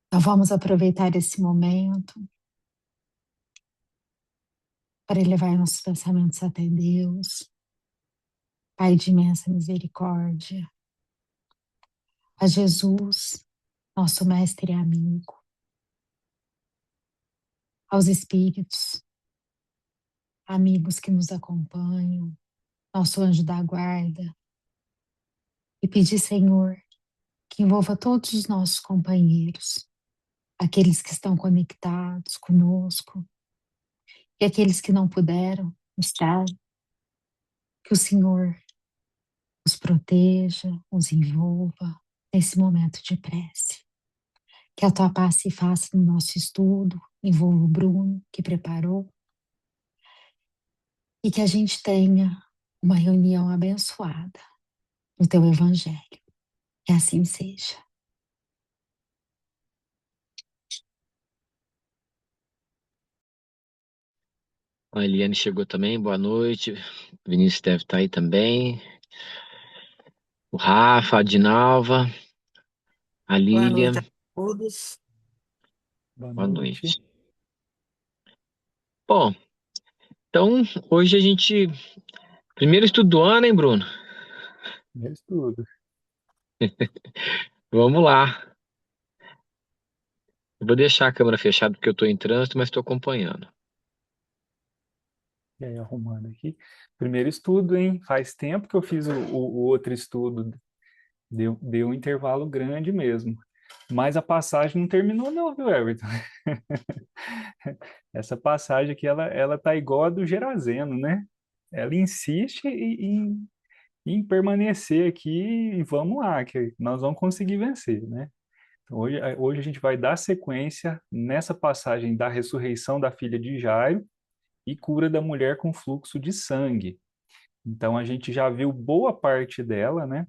Então vamos aproveitar esse momento para elevar nossos pensamentos até Deus, Pai de imensa misericórdia, a Jesus, nosso mestre e amigo, aos espíritos, amigos que nos acompanham, nosso anjo da guarda, e pedir, Senhor, que envolva todos os nossos companheiros, aqueles que estão conectados conosco e aqueles que não puderam estar, que o Senhor os proteja, os envolva nesse momento de prece. Que a tua paz se faça no nosso estudo, envolva o Bruno, que preparou, e que a gente tenha uma reunião abençoada no teu Evangelho. Que assim seja. A Eliane chegou também, boa noite. O Vinícius deve estar aí também. O Rafa, a Dinalva, a Boa noite a Lília, todos. Boa boa noite. noite. Bom, então hoje a gente. Primeiro estudo do ano, hein, Bruno? Primeiro estudo. Vamos lá. Eu vou deixar a câmera fechada porque eu estou em trânsito, mas estou acompanhando. E aí, arrumando aqui. Primeiro estudo, hein? Faz tempo que eu fiz o outro estudo. Deu um intervalo grande mesmo. Mas a passagem não terminou não, viu, Everton? Essa passagem aqui, ela tá igual a do Gerazeno, né? Ela insiste em permanecer aqui e vamos lá, que nós vamos conseguir vencer, né? Então, hoje a gente vai dar sequência nessa passagem da ressurreição da filha de Jairo e cura da mulher com fluxo de sangue. Então a gente já viu boa parte dela, né?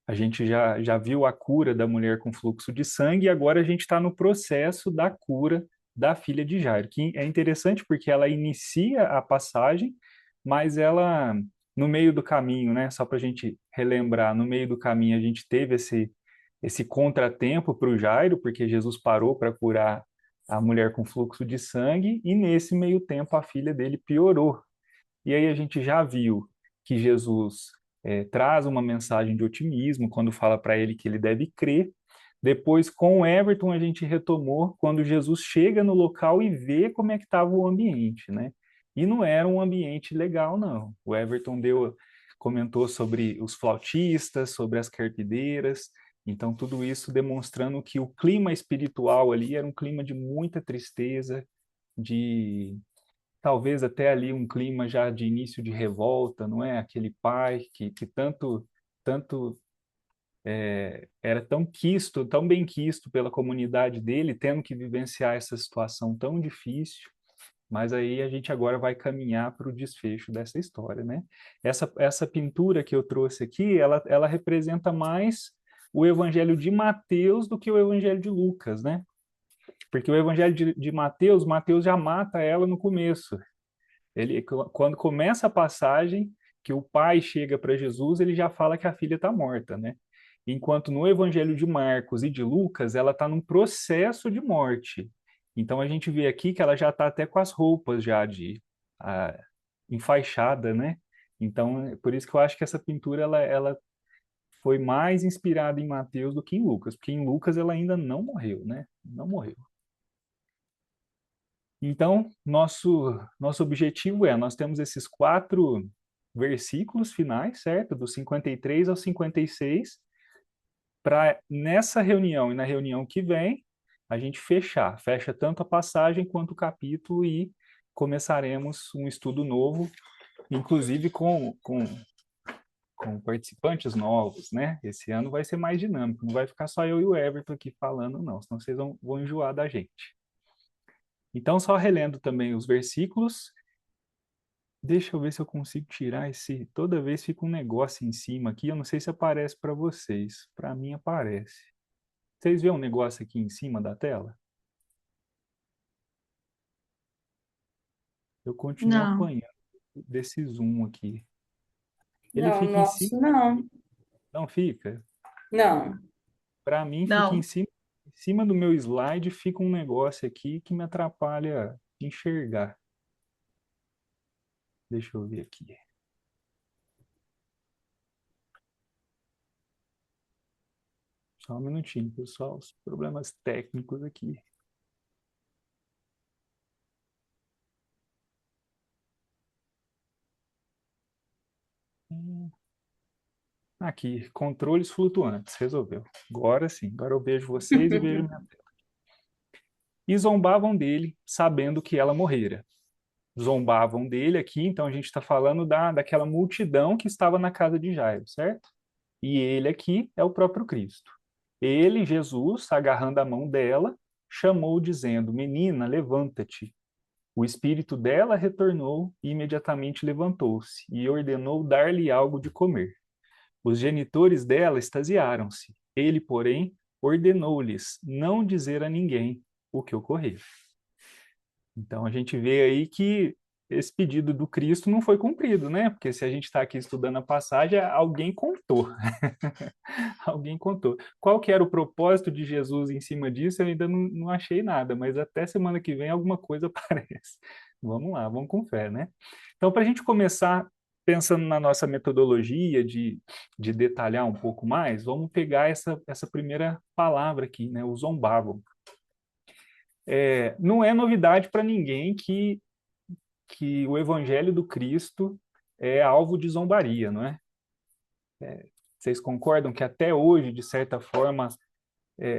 A gente já viu a cura da mulher com fluxo de sangue e agora a gente está no processo da cura da filha de Jairo, que é interessante porque ela inicia a passagem, mas ela, no meio do caminho, né? Só para a gente relembrar, no meio do caminho a gente teve esse contratempo para o Jairo, porque Jesus parou para curar a mulher com fluxo de sangue, e nesse meio tempo a filha dele piorou. E aí a gente já viu que Jesus traz uma mensagem de otimismo quando fala para ele que ele deve crer. Depois, com o Everton, a gente retomou quando Jesus chega no local e vê como é que estava o ambiente, né? E não era um ambiente legal, não. O Everton comentou sobre os flautistas, sobre as carpideiras, então tudo isso demonstrando que o clima espiritual ali era um clima de muita tristeza, de talvez até ali um clima já de início de revolta, não é? Aquele pai que tanto era tão quisto, tão bem quisto pela comunidade dele, tendo que vivenciar essa situação tão difícil. Mas aí a gente agora vai caminhar para o desfecho dessa história, né? Essa pintura que eu trouxe aqui, ela representa mais o Evangelho de Mateus do que o Evangelho de Lucas, né? Porque o Evangelho de Mateus, Mateus já mata ela no começo. Quando começa a passagem, que o pai chega para Jesus, ele já fala que a filha está morta, né? Enquanto no Evangelho de Marcos e de Lucas, ela está num processo de morte. Então a gente vê aqui que ela já está até com as roupas já ah, enfaixada, né? Então, por isso que eu acho que essa pintura ela foi mais inspirada em Mateus do que em Lucas, porque em Lucas ela ainda não morreu, né? Não morreu. Então, nosso objetivo nós temos esses 4 versículos finais, certo? Do 53 ao 56, para nessa reunião e na reunião que vem, a gente fecha tanto a passagem quanto o capítulo e começaremos um estudo novo, inclusive com participantes novos, né? Esse ano vai ser mais dinâmico, não vai ficar só eu e o Everton aqui falando, não, senão vocês vão enjoar da gente. Então, só relendo também os versículos. Deixa eu ver se eu consigo tirar esse. Toda vez fica um negócio em cima aqui. Eu não sei se aparece para vocês. Para mim aparece. Vocês vêem um negócio aqui em cima da tela? Eu continuo Não, apanhando desse zoom aqui. Ele não, fica em cima, nosso não. não fica? Não, Para mim fica em não. cima. cima do meu slide fica um negócio aqui que me atrapalha enxergar. Deixa eu ver aqui. Só um minutinho, pessoal. Os problemas técnicos aqui. Aqui, controles flutuantes. Resolveu. Agora sim. Agora eu vejo vocês e vejo minha tela. E zombavam dele, sabendo que ela morrera. Zombavam dele aqui, então a gente está falando daquela multidão que estava na casa de Jairo, certo? E ele aqui é o próprio Cristo. Ele, Jesus, agarrando a mão dela, chamou dizendo: Menina, levanta-te. O espírito dela retornou e imediatamente levantou-se e ordenou dar-lhe algo de comer. Os genitores dela extasiaram-se. Ele, porém, ordenou-lhes não dizer a ninguém o que ocorreu. Então a gente vê aí que esse pedido do Cristo não foi cumprido, né? Porque se a gente está aqui estudando a passagem, alguém contou. Alguém contou. Qual que era o propósito de Jesus em cima disso? Eu ainda não achei nada, mas até semana que vem alguma coisa aparece. Vamos lá, vamos com fé, né? Então, para a gente começar pensando na nossa metodologia de detalhar um pouco mais, vamos pegar essa primeira palavra aqui, né? O zombavam. Não é novidade para ninguém que o Evangelho do Cristo é alvo de zombaria, não é? Vocês concordam que até hoje, de certa forma,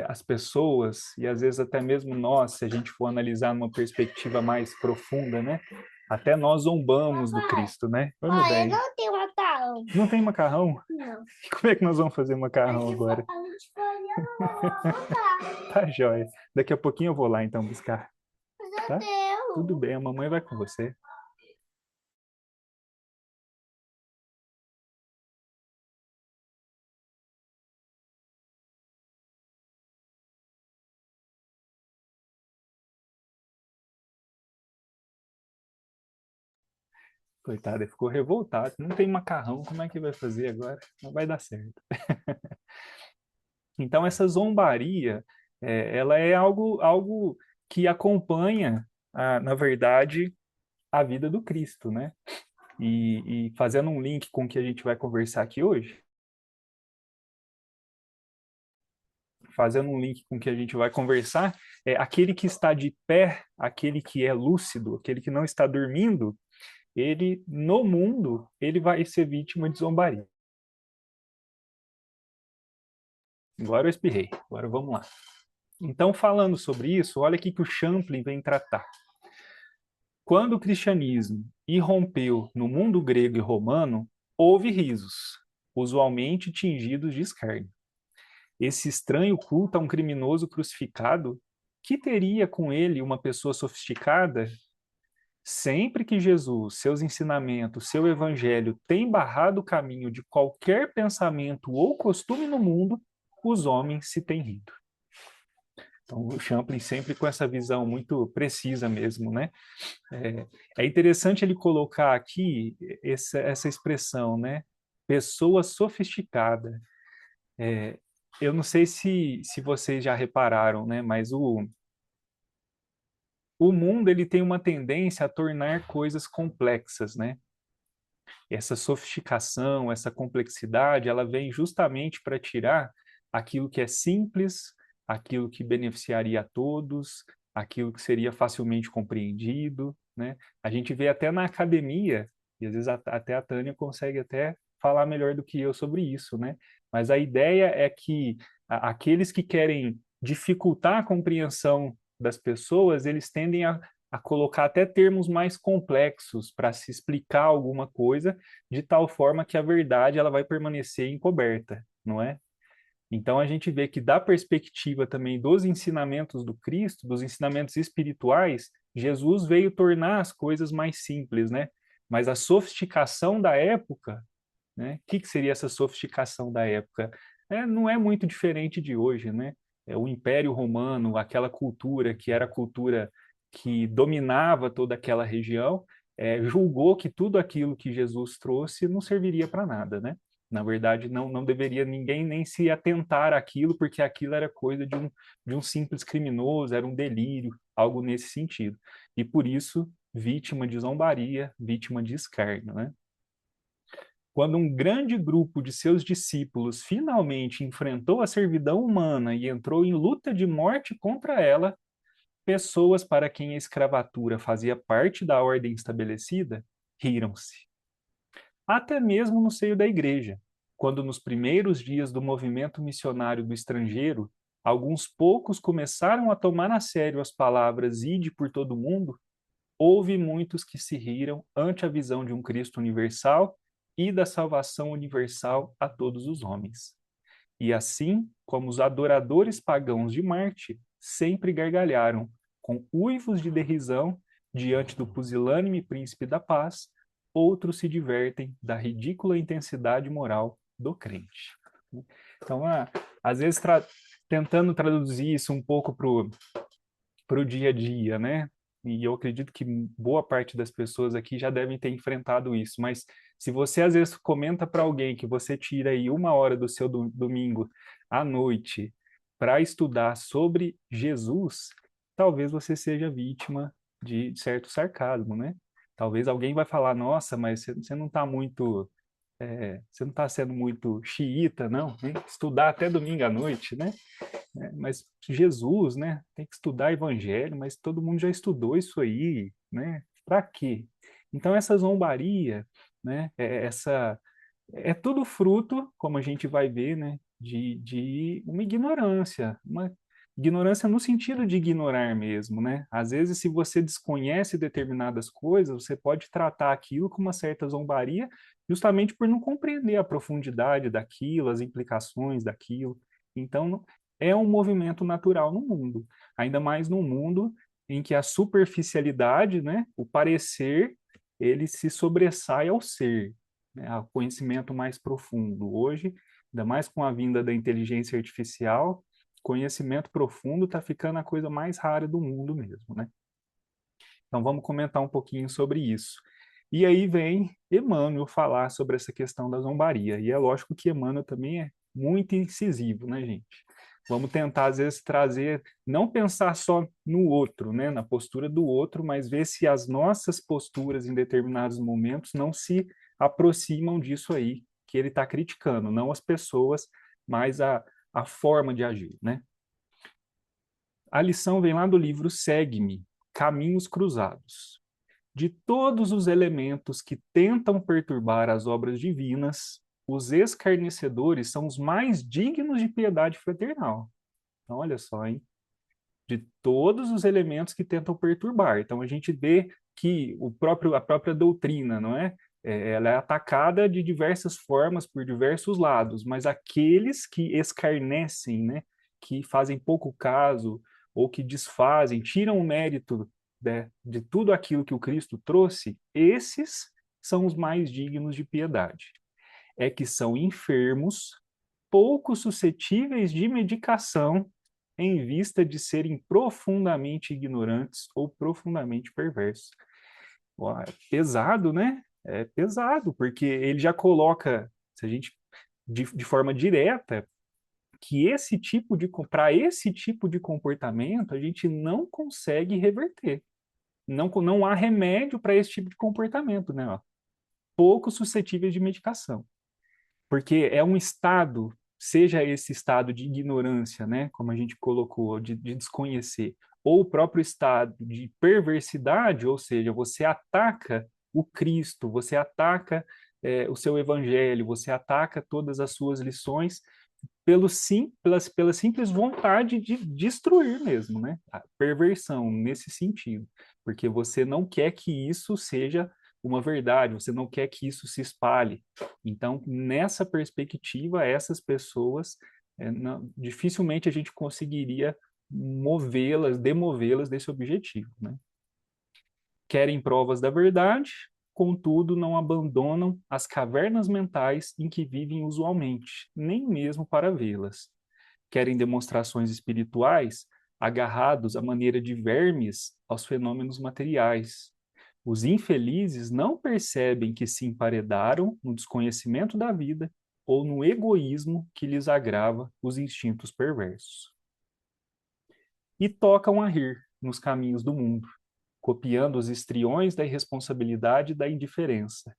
as pessoas, e às vezes até mesmo nós, se a gente for analisar numa perspectiva mais profunda, né? Até nós zombamos do Cristo, né? Vamos bem. Não tem macarrão. Não tem macarrão? Não. E como é que nós vamos fazer macarrão agora? A gente foi Tá jóia. Daqui a pouquinho eu vou lá então buscar. Tá? Deus. Tudo bem, a mamãe vai com você. Coitado, ele ficou revoltado. Não tem macarrão, como é que vai fazer agora? Não vai dar certo. Então, essa zombaria, ela é algo que acompanha, na verdade, a vida do Cristo, né? E fazendo um link com o que a gente vai conversar aqui hoje, fazendo um link com o que a gente vai conversar, aquele que está de pé, aquele que é lúcido, aquele que não está dormindo, ele, no mundo, ele vai ser vítima de zombaria. Agora eu espirrei, agora vamos lá. Então, falando sobre isso, olha aqui que o Champlin vem tratar. Quando o cristianismo irrompeu no mundo grego e romano, houve risos, usualmente tingidos de escárnio. Esse estranho culto a um criminoso crucificado, que teria com ele uma pessoa sofisticada? Sempre que Jesus, seus ensinamentos, seu evangelho tem barrado o caminho de qualquer pensamento ou costume no mundo, os homens se têm rido. Então, o Champlin sempre com essa visão muito precisa mesmo, né? É interessante ele colocar aqui essa expressão, né? Pessoa sofisticada. Eu não sei se vocês já repararam, né? Mas o mundo ele tem uma tendência a tornar coisas complexas, né? Essa sofisticação, essa complexidade, ela vem justamente para tirar aquilo que é simples, aquilo que beneficiaria a todos, aquilo que seria facilmente compreendido, né? A gente vê até na academia, e às vezes até a Tânia consegue até falar melhor do que eu sobre isso, né? Mas a ideia é que aqueles que querem dificultar a compreensão das pessoas, eles tendem a colocar até termos mais complexos para se explicar alguma coisa, de tal forma que a verdade ela vai permanecer encoberta, não é? Então a gente vê que da perspectiva também dos ensinamentos do Cristo, dos ensinamentos espirituais, Jesus veio tornar as coisas mais simples, né? Mas a sofisticação da época, né? O que seria essa sofisticação da época? Não é muito diferente de hoje, né? O Império Romano, aquela cultura que era a cultura que dominava toda aquela região, julgou que tudo aquilo que Jesus trouxe não serviria para nada, né? Na verdade, não deveria ninguém nem se atentar àquilo, porque aquilo era coisa de um simples criminoso, era um delírio, algo nesse sentido. E por isso, vítima de zombaria, vítima de escárnio, né? Quando um grande grupo de seus discípulos finalmente enfrentou a servidão humana e entrou em luta de morte contra ela, pessoas para quem a escravatura fazia parte da ordem estabelecida riram-se. Até mesmo no seio da igreja, quando nos primeiros dias do movimento missionário do estrangeiro, alguns poucos começaram a tomar a sério as palavras "ide por todo o mundo", houve muitos que se riram ante a visão de um Cristo universal e da salvação universal a todos os homens. E assim como os adoradores pagãos de Marte sempre gargalharam, com uivos de derrisão, diante do pusilânime príncipe da paz, outros se divertem da ridícula intensidade moral do crente. Então, às vezes, tentando traduzir isso um pouco para o dia a dia, né? E eu acredito que boa parte das pessoas aqui já devem ter enfrentado isso, mas se você às vezes comenta para alguém que você tira aí 1 hora do seu domingo à noite para estudar sobre Jesus, talvez você seja vítima de certo sarcasmo, né? Talvez alguém vai falar, nossa, mas você não está muito, você não está sendo muito xiita, não, hein? Estudar até domingo à noite, né? Mas Jesus, né? Tem que estudar evangelho, mas todo mundo já estudou isso aí, né? Para quê? Então essa zombaria, né? É tudo fruto, como a gente vai ver, né? De uma ignorância no sentido de ignorar mesmo, né? Às vezes, se você desconhece determinadas coisas, você pode tratar aquilo com uma certa zombaria, justamente por não compreender a profundidade daquilo, as implicações daquilo. Então, é um movimento natural no mundo, ainda mais num mundo em que a superficialidade, né, o parecer, ele se sobressai ao ser, né, ao conhecimento mais profundo. Hoje, ainda mais com a vinda da inteligência artificial, conhecimento profundo está ficando a coisa mais rara do mundo mesmo, né? Então vamos comentar um pouquinho sobre isso. E aí vem Emmanuel falar sobre essa questão da zombaria. E é lógico que Emmanuel também é muito incisivo, né, gente? Vamos tentar, às vezes, trazer, não pensar só no outro, né, na postura do outro, mas ver se as nossas posturas em determinados momentos não se aproximam disso aí que ele está criticando, não as pessoas, mas a forma de agir, né? A lição vem lá do livro Segue-me, Caminhos Cruzados. De todos os elementos que tentam perturbar as obras divinas, os escarnecedores são os mais dignos de piedade fraternal. Então, olha só, hein? De todos os elementos que tentam perturbar. Então, a gente vê que a própria doutrina, não é? Ela é atacada de diversas formas, por diversos lados, mas aqueles que escarnecem, né? Que fazem pouco caso, ou que desfazem, tiram o mérito, né, de tudo aquilo que o Cristo trouxe, esses são os mais dignos de piedade. É que são enfermos, pouco suscetíveis de medicação, em vista de serem profundamente ignorantes ou profundamente perversos. Ué, pesado, né? É pesado, porque ele já coloca, se a gente de forma direta, que para esse tipo de comportamento a gente não consegue reverter. Não há remédio para esse tipo de comportamento, né? Ó, pouco suscetíveis de medicação. Porque é um estado, seja esse estado de ignorância, né, como a gente colocou, de desconhecer, ou o próprio estado de perversidade, ou seja, você ataca o Cristo, você ataca o seu evangelho, você ataca todas as suas lições pela simples vontade de destruir mesmo, né? A perversão nesse sentido, porque você não quer que isso seja uma verdade, você não quer que isso se espalhe. Então, nessa perspectiva, essas pessoas, dificilmente a gente conseguiria demovê-las desse objetivo, né? Querem provas da verdade, contudo não abandonam as cavernas mentais em que vivem usualmente, nem mesmo para vê-las. Querem demonstrações espirituais, agarrados à maneira de vermes aos fenômenos materiais. Os infelizes não percebem que se emparedaram no desconhecimento da vida ou no egoísmo que lhes agrava os instintos perversos. E tocam a rir nos caminhos do mundo, copiando os histriões da irresponsabilidade e da indiferença.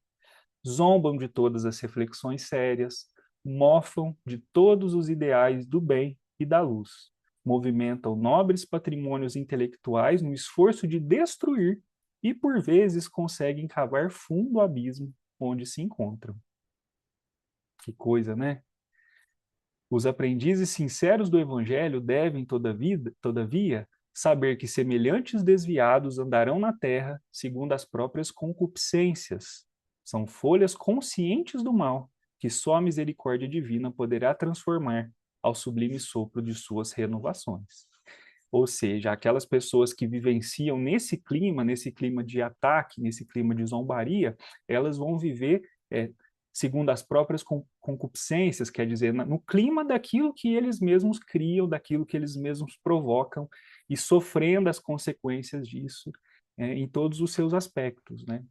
Zombam de todas as reflexões sérias, mofam de todos os ideais do bem e da luz, movimentam nobres patrimônios intelectuais no esforço de destruir e, por vezes, conseguem cavar fundo o abismo onde se encontram. Que coisa, né? Os aprendizes sinceros do Evangelho devem, todavia, saber que semelhantes desviados andarão na terra segundo as próprias concupiscências. São folhas conscientes do mal, que só a misericórdia divina poderá transformar ao sublime sopro de suas renovações. Ou seja, aquelas pessoas que vivenciam nesse clima de ataque, nesse clima de zombaria, elas vão viver segundo as próprias concupiscências, quer dizer, no clima daquilo que eles mesmos criam, daquilo que eles mesmos provocam, e sofrendo as consequências disso em todos os seus aspectos, né?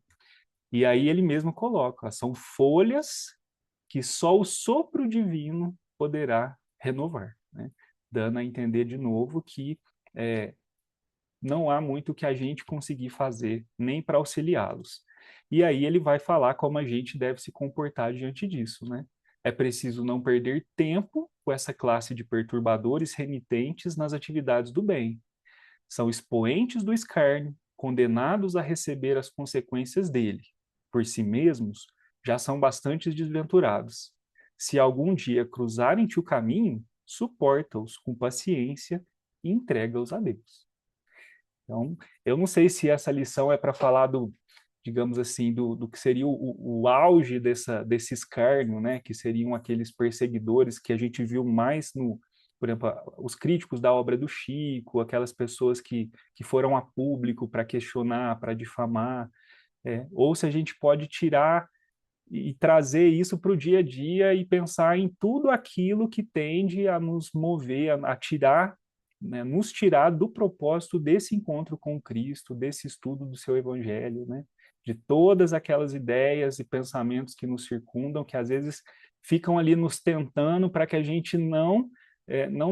E aí ele mesmo coloca, são folhas que só o sopro divino poderá renovar, né? Dando a entender de novo que não há muito que a gente conseguir fazer, nem para auxiliá-los. E aí ele vai falar como a gente deve se comportar diante disso, né? É preciso não perder tempo com essa classe de perturbadores remitentes nas atividades do bem. São expoentes do escárnio, condenados a receber as consequências dele. Por si mesmos, já são bastante desventurados. Se algum dia cruzarem-te o caminho, suporta-os com paciência e entrega-os a Deus. Então, eu não sei se essa lição é para falar digamos assim, do que seria o auge desse escárnio, né? Que seriam aqueles perseguidores que a gente viu mais por exemplo, os críticos da obra do Chico, aquelas pessoas que foram a público para questionar, para difamar, ou se a gente pode tirar e trazer isso para o dia a dia e pensar em tudo aquilo que tende a nos mover, a tirar, né, nos tirar do propósito desse encontro com Cristo, desse estudo do seu Evangelho, né? De todas aquelas ideias e pensamentos que nos circundam, que às vezes ficam ali nos tentando para que a gente não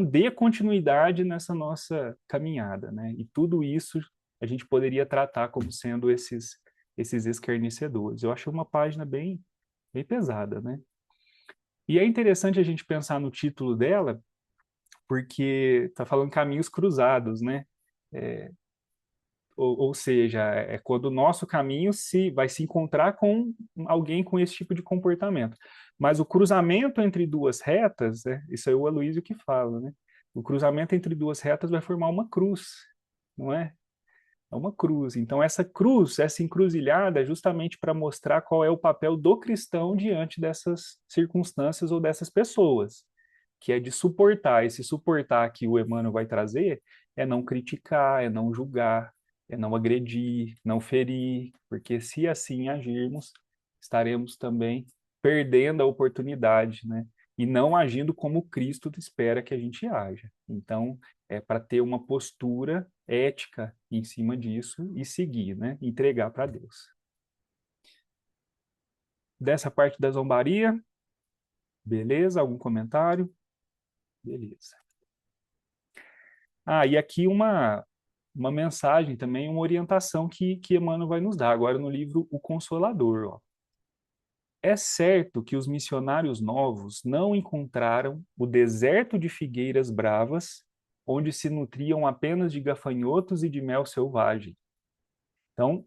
dê continuidade nessa nossa caminhada, né? E tudo isso a gente poderia tratar como sendo esses escarnecedores. Eu achei uma página bem pesada, né? E é interessante a gente pensar no título dela, porque está falando caminhos cruzados, né? Ou seja, é quando o nosso caminho vai se encontrar com alguém com esse tipo de comportamento. Mas o cruzamento entre duas retas, isso é o Aloysio que fala, né? O cruzamento entre duas retas vai formar uma cruz, não é? É uma cruz. Então, essa cruz, essa encruzilhada, é justamente para mostrar qual é o papel do cristão diante dessas circunstâncias ou dessas pessoas, que é de suportar. Esse suportar que o Emmanuel vai trazer é não criticar, é não julgar, é não agredir, não ferir, porque se assim agirmos, estaremos também perdendo a oportunidade, né? E não agindo como Cristo espera que a gente haja. Então, é para ter uma postura ética em cima disso e seguir, né? Entregar para Deus. Dessa parte da zombaria, beleza? Algum comentário? Beleza. E aqui uma mensagem também, uma orientação que Emmanuel vai nos dar, agora no livro O Consolador. Ó. É certo que os missionários novos não encontraram o deserto de figueiras bravas, onde se nutriam apenas de gafanhotos e de mel selvagem. Então,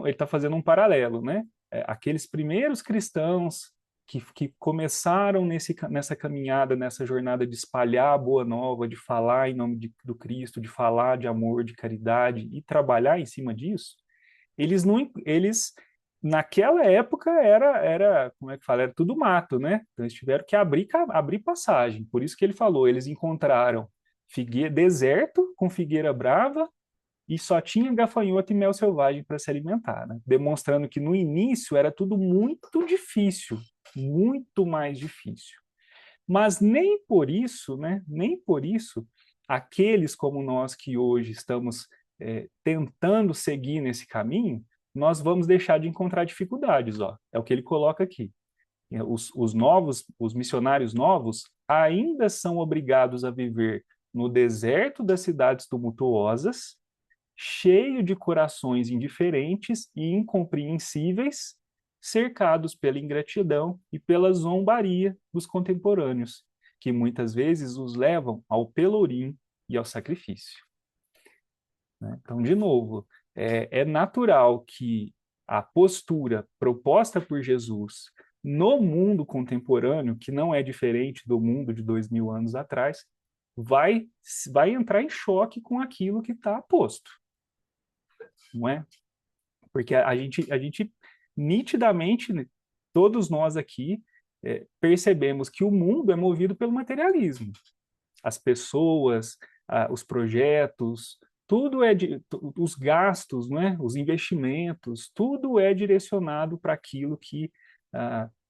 ele está fazendo um paralelo, né? Aqueles primeiros cristãos que começaram nessa caminhada, nessa jornada de espalhar a boa nova, de falar em nome do Cristo, de falar de amor, de caridade e trabalhar em cima disso, eles naquela época era como é que fala, era tudo mato, né? Então eles tiveram que abrir passagem. Por isso que ele falou, eles encontraram deserto com figueira brava e só tinha gafanhoto e mel selvagem para se alimentar, né? Demonstrando que no início era tudo muito difícil, muito mais difícil. Mas nem por isso, né? Nem por isso, aqueles como nós que hoje estamos tentando seguir nesse caminho, nós vamos deixar de encontrar dificuldades, ó. É o que ele coloca aqui. os missionários novos ainda são obrigados a viver no deserto das cidades tumultuosas, cheio de corações indiferentes e incompreensíveis, cercados pela ingratidão e pela zombaria dos contemporâneos, que muitas vezes os levam ao pelourinho e ao sacrifício. Né? Então, de novo, é natural que a postura proposta por Jesus no mundo contemporâneo, que não é diferente do mundo de 2000 anos atrás, vai entrar em choque com aquilo que está posto. Não é? Porque a gente nitidamente, todos nós aqui, percebemos que o mundo é movido pelo materialismo. As pessoas, os projetos, tudo os gastos, não é? Os investimentos, tudo é direcionado para aquilo que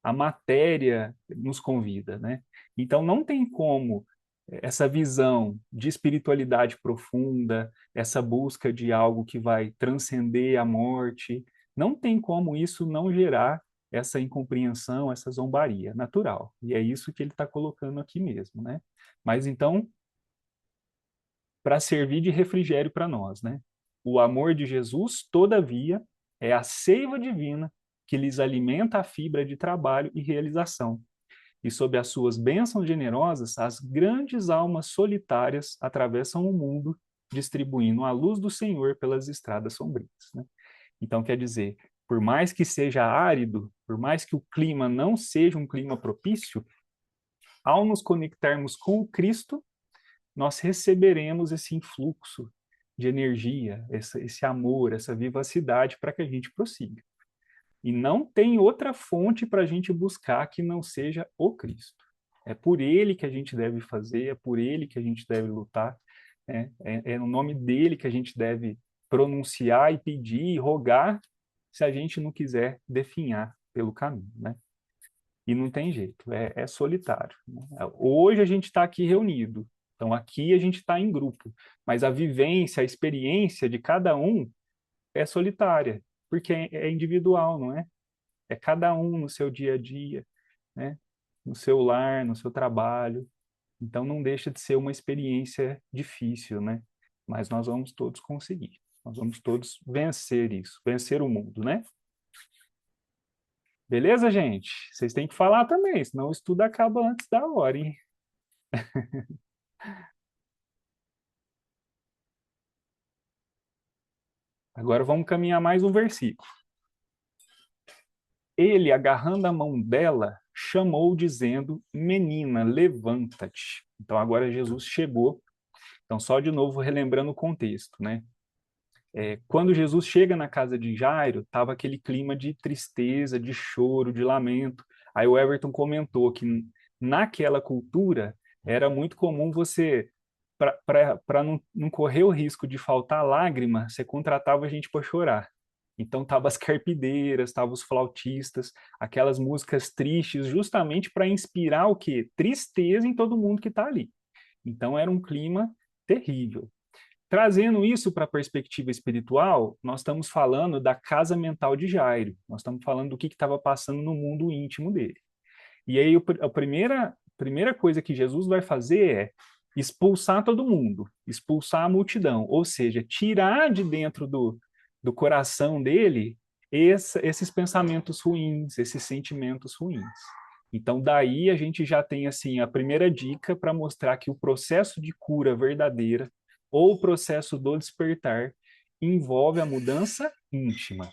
a matéria nos convida, né? Então não tem como essa visão de espiritualidade profunda, essa busca de algo que vai transcender a morte, não tem como isso não gerar essa incompreensão, essa zombaria natural. E é isso que ele está colocando aqui mesmo, né? Mas então, para servir de refrigério para nós, né? O amor de Jesus, todavia, é a seiva divina que lhes alimenta a fibra de trabalho e realização. E sob as suas bênçãos generosas, as grandes almas solitárias atravessam o mundo, distribuindo a luz do Senhor pelas estradas sombrias, né? Então, quer dizer, por mais que seja árido, por mais que o clima não seja um clima propício, ao nos conectarmos com o Cristo, nós receberemos esse influxo de energia, esse amor, essa vivacidade para que a gente prossiga. E não tem outra fonte para a gente buscar que não seja o Cristo. É por ele que a gente deve fazer, é por ele que a gente deve lutar, é no nome dele que a gente deve pronunciar e pedir e rogar se a gente não quiser definhar pelo caminho, né? E não tem jeito, é solitário, né? Hoje a gente está aqui reunido, então aqui a gente está em grupo, mas a vivência, a experiência de cada um é solitária, porque é individual, não é? É cada um no seu dia a dia, né? No seu lar, no seu trabalho. Então não deixa de ser uma experiência difícil, né? Mas nós vamos todos conseguir. Nós vamos todos vencer isso, vencer o mundo, né? Beleza, gente? Vocês têm que falar também, senão o estudo acaba antes da hora, hein? Agora vamos caminhar mais um versículo. Ele, agarrando a mão dela, chamou, dizendo: Menina, levanta-te. Então agora Jesus chegou. Então, só de novo relembrando o contexto, né? Quando Jesus chega na casa de Jairo, estava aquele clima de tristeza, de choro, de lamento. Aí o Everton comentou que naquela cultura era muito comum você, para não correr o risco de faltar lágrima, você contratava gente para chorar. Então tava as carpideiras, tava os flautistas, aquelas músicas tristes, justamente para inspirar o quê? Tristeza em todo mundo que está ali. Então era um clima terrível. Trazendo isso para a perspectiva espiritual, nós estamos falando da casa mental de Jairo. Nós estamos falando do que estava passando no mundo íntimo dele. E aí a primeira coisa que Jesus vai fazer é expulsar todo mundo, expulsar a multidão, ou seja, tirar de dentro do coração dele esses pensamentos ruins, esses sentimentos ruins. Então, daí a gente já tem assim a primeira dica para mostrar que o processo de cura verdadeira ou o processo do despertar envolve a mudança íntima.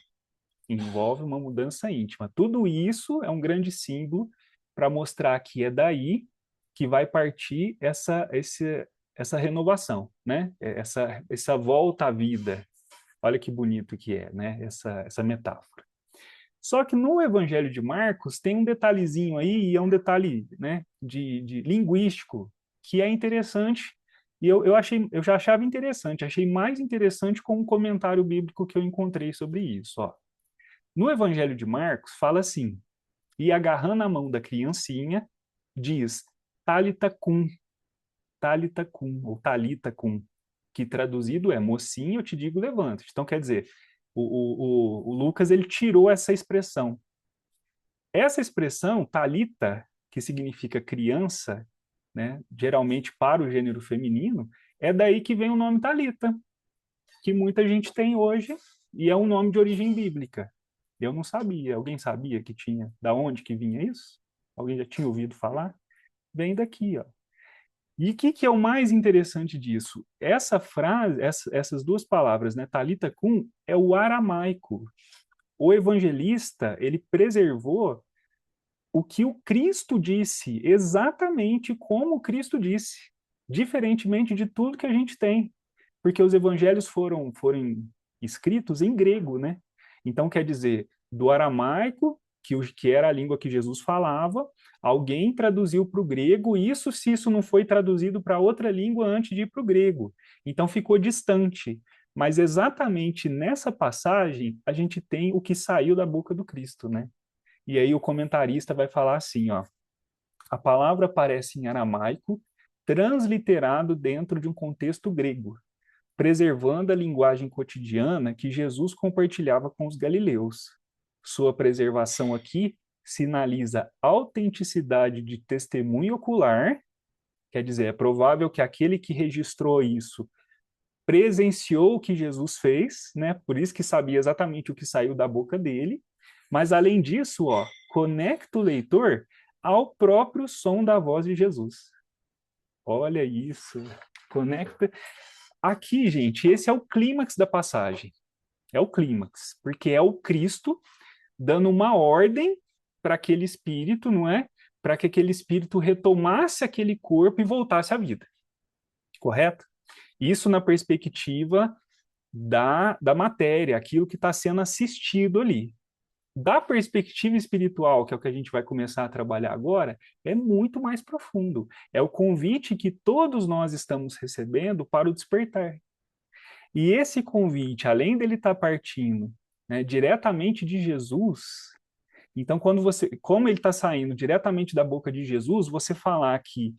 Envolve uma mudança íntima. Tudo isso é um grande símbolo para mostrar que é daí que vai partir essa renovação, né? Essa volta à vida. Olha que bonito que é, né? Essa metáfora. Só que no Evangelho de Marcos tem um detalhezinho aí, e é um detalhe, né, de linguístico, que é interessante, e eu já achava interessante, achei mais interessante com um comentário bíblico que eu encontrei sobre isso. Ó. No Evangelho de Marcos, fala assim, e agarrando a mão da criancinha, diz, Talita cum, ou Talita cum, que traduzido é, mocinha, eu te digo, levanta. Então, quer dizer, o Lucas, ele tirou essa expressão. Essa expressão, talita, que significa criança, né, geralmente para o gênero feminino, é daí que vem o nome Talita, que muita gente tem hoje, e é um nome de origem bíblica. Eu não sabia. Alguém sabia que tinha? Da onde que vinha isso? Alguém já tinha ouvido falar? Vem daqui, ó. E o que é o mais interessante disso? Essa frase, essas duas palavras, né, Talita cum, é o aramaico. O evangelista, ele preservou o que o Cristo disse, exatamente como o Cristo disse, diferentemente de tudo que a gente tem, porque os evangelhos foram escritos em grego, né? Então, quer dizer, do aramaico, que era a língua que Jesus falava, alguém traduziu para o grego, isso se isso não foi traduzido para outra língua antes de ir para o grego. Então, ficou distante. Mas exatamente nessa passagem, a gente tem o que saiu da boca do Cristo, né? E aí o comentarista vai falar assim, ó, a palavra aparece em aramaico, transliterado dentro de um contexto grego, preservando a linguagem cotidiana que Jesus compartilhava com os galileus. Sua preservação aqui sinaliza autenticidade de testemunho ocular, quer dizer, é provável que aquele que registrou isso presenciou o que Jesus fez, né? Por isso que sabia exatamente o que saiu da boca dele. Mas além disso, ó, conecta o leitor ao próprio som da voz de Jesus. Olha isso, conecta. Aqui, gente, esse é o clímax da passagem. É o clímax, porque é o Cristo dando uma ordem para aquele espírito, não é? Para que aquele espírito retomasse aquele corpo e voltasse à vida. Correto? Isso na perspectiva da matéria, aquilo que está sendo assistido ali. Da perspectiva espiritual, que é o que a gente vai começar a trabalhar agora, é muito mais profundo. É o convite que todos nós estamos recebendo para o despertar. E esse convite, além dele estar partindo, né, diretamente de Jesus, então como ele está saindo diretamente da boca de Jesus, você falar que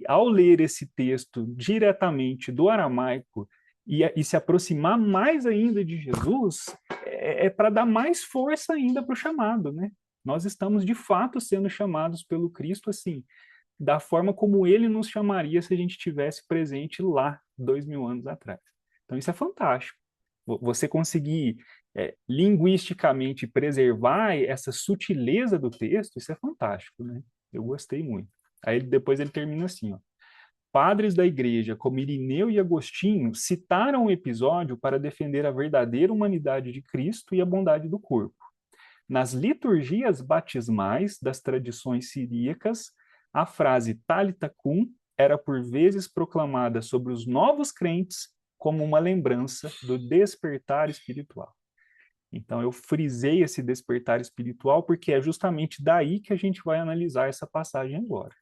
ao ler esse texto diretamente do aramaico e se aproximar mais ainda de Jesus, é para dar mais força ainda para o chamado, né? Nós estamos de fato sendo chamados pelo Cristo assim, da forma como ele nos chamaria se a gente tivesse presente lá 2000 anos atrás. Então isso é fantástico. Você conseguir linguisticamente preservar essa sutileza do texto, isso é fantástico, né? Eu gostei muito. Aí depois ele termina assim, ó. Padres da igreja, como Irineu e Agostinho, citaram o episódio para defender a verdadeira humanidade de Cristo e a bondade do corpo. Nas liturgias batismais das tradições siríacas, a frase Talitha cum era por vezes proclamada sobre os novos crentes como uma lembrança do despertar espiritual. Então eu frisei esse despertar espiritual porque é justamente daí que a gente vai analisar essa passagem agora.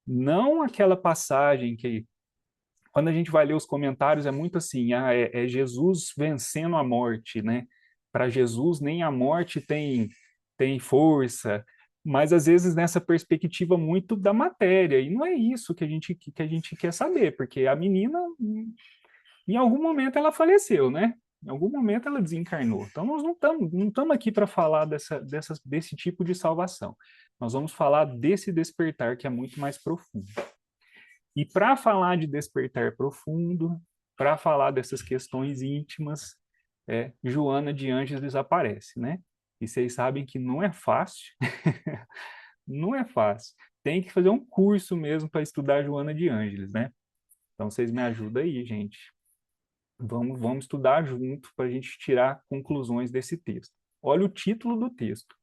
Não aquela passagem que, quando a gente vai ler os comentários, é muito assim, é Jesus vencendo a morte, né? Para Jesus, nem a morte tem força, mas às vezes nessa perspectiva muito da matéria, e não é isso que a gente quer saber, porque a menina, em algum momento, ela faleceu, né? Em algum momento ela desencarnou. Então nós não estamos aqui para falar desse tipo de salvação. Nós vamos falar desse despertar que é muito mais profundo. E para falar de despertar profundo, para falar dessas questões íntimas, Joana de Ângeles aparece, né? E vocês sabem que não é fácil, não é fácil. Tem que fazer um curso mesmo para estudar Joana de Ângeles, né? Então vocês me ajudam aí, gente. Vamos estudar junto para a gente tirar conclusões desse texto. Olha o título do texto: